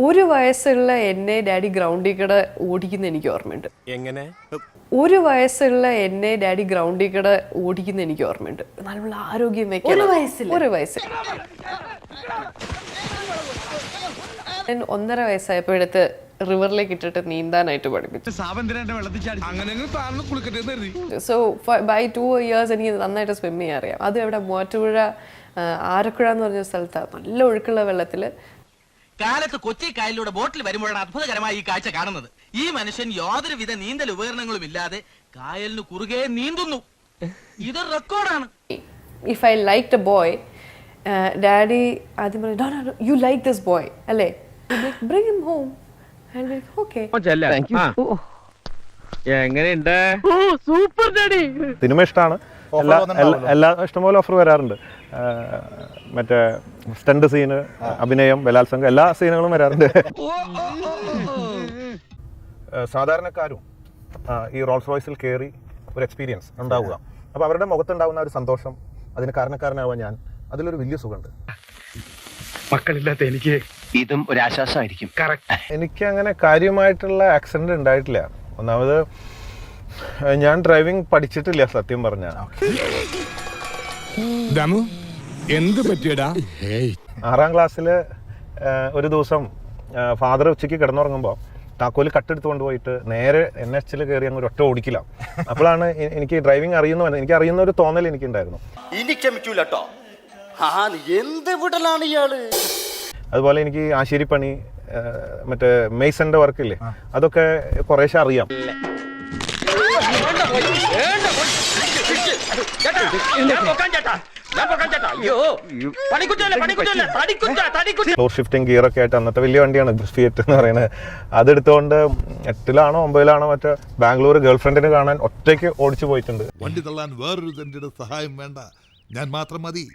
ഒരു വയസ്സുള്ള എന്നെ ഡാഡി ഗ്രൗണ്ടിൽ കൂടെ ഓടിക്കുന്ന എനിക്ക് ഓർമ്മയുണ്ട്. എങ്ങനെ? ഒരു വയസ്സുള്ള എന്നെ ഡാഡി ഗ്രൗണ്ടിൽ കൂടെ ഓടിക്കുന്ന എനിക്ക് ഓർമ്മയുണ്ട്. നല്ല ആരോഗ്യം വെക്കാൻ ഒരു വയസ്സിൽ ഞാൻ 1.5 വയസ്സായപ്പോഴത്തെ റിവറിലേക്ക് ഇട്ടിട്ട് നീന്താനായിട്ട് പഠിപ്പിച്ചു. സോ ബൈ 2 years എനിക്ക് നന്നായിട്ട് സ്വിം ചെയ്യാൻ അറിയാം. അത് ഇവിടെ മൂവാറ്റുപുഴ ആരക്കുഴ എന്ന് പറഞ്ഞ സ്ഥലത്താണ്. നല്ല ഒഴുക്കുള്ള വെള്ളത്തിൽ കാലത്ത് കൊച്ചി കായലിലൂടെ ബോട്ടിൽ വരുമ്പോഴാണ് അത്ഭുതകരമായി ഈ കാഴ്ച കാണുന്നത്. ഈ മനുഷ്യൻ യാതൊരുവിധ നീന്തൽ ഉപകരണങ്ങളും ഇല്ലാതെ കായലിന് കുറുകെ നീന്തുന്നു. ഇത് റെക്കോർഡാണ്. If I like a boy, daddy ആദ്യം പറഞ്ഞു യു ലൈക്ക് ദിസ് ബോയ് അല്ലേ, ബ്രിങ് ഹിം ഹോം. എങ്ങനെയുണ്ട്? Super daddy. സിനിമ ഇഷ്ടമാണ്, എല്ലാ ഇഷ്ടംപോലെ ഓഫർ വരാറുണ്ട്. മറ്റേ സ്റ്റണ്ട് സീന്, അഭിനയം, ബലാത്സംഗം, എല്ലാ സീനുകളും വരാറുണ്ട്. സാധാരണക്കാരും ഈ റോൾസ് റോയ്സിൽ കയറി ഒരു എക്സ്പീരിയൻസ് ഉണ്ടാവുക, അപ്പോൾ അവരുടെ മുഖത്തുണ്ടാകുന്ന ഒരു സന്തോഷം, അതിന് കാരണക്കാരനാവുക ഞാൻ, അതിലൊരു വലിയ സുഖമുണ്ട്. മക്കളില്ലാത്ത എനിക്ക് ഇതും ഒരു ആശ്വാസമായിരിക്കും. എനിക്ക് അങ്ങനെ കാര്യമായിട്ടുള്ള ആക്സിഡന്റ് ഉണ്ടായിട്ടില്ല. ഒന്നാമത് ഞാൻ ഡ്രൈവിംഗ് പഠിച്ചിട്ടില്ല സത്യം പറഞ്ഞാൽ. എന്ത് പറ്റിയടാ? 6ാം ക്ലാസ്സിൽ ഒരു ദിവസം ഫാദർ ഉച്ചയ്ക്ക് കിടന്നുറങ്ങുമ്പോൾ താക്കോല് കട്ടെടുത്ത് കൊണ്ടുപോയിട്ട് നേരെ NH കയറി അങ്ങ് ഒറ്റ ഓടിക്കില്ല. അപ്പോഴാണ് എനിക്ക് ഡ്രൈവിംഗ് എനിക്ക് അറിയുന്ന ഒരു തോന്നൽ എനിക്കുണ്ടായിരുന്നു. അതുപോലെ എനിക്ക് ആശേരിപ്പണി, മറ്റേ മെയ്സന്റെ വർക്കില്ലേ, അതൊക്കെ കുറേശ്ശെ അറിയാം. ഫ്ലോർ ഷിഫ്റ്റിംഗ് ഗിയറൊക്കെ ആയിട്ട് അന്നത്തെ വലിയ വണ്ടിയാണ് ഫിയറ്റ് എന്ന് പറയുന്നത്. അതെടുത്തുകൊണ്ട് 8ലാണോ 9ലാണോ മറ്റേ ബാംഗ്ലൂർ ഗേൾഫ്രണ്ടിനെ കാണാൻ ഒറ്റയ്ക്ക് ഓടിച്ചു പോയിട്ടുണ്ട്. വണ്ടി തള്ളാൻ വേറൊരു സഹായം വേണ്ട, ഞാൻ മാത്രം മതി.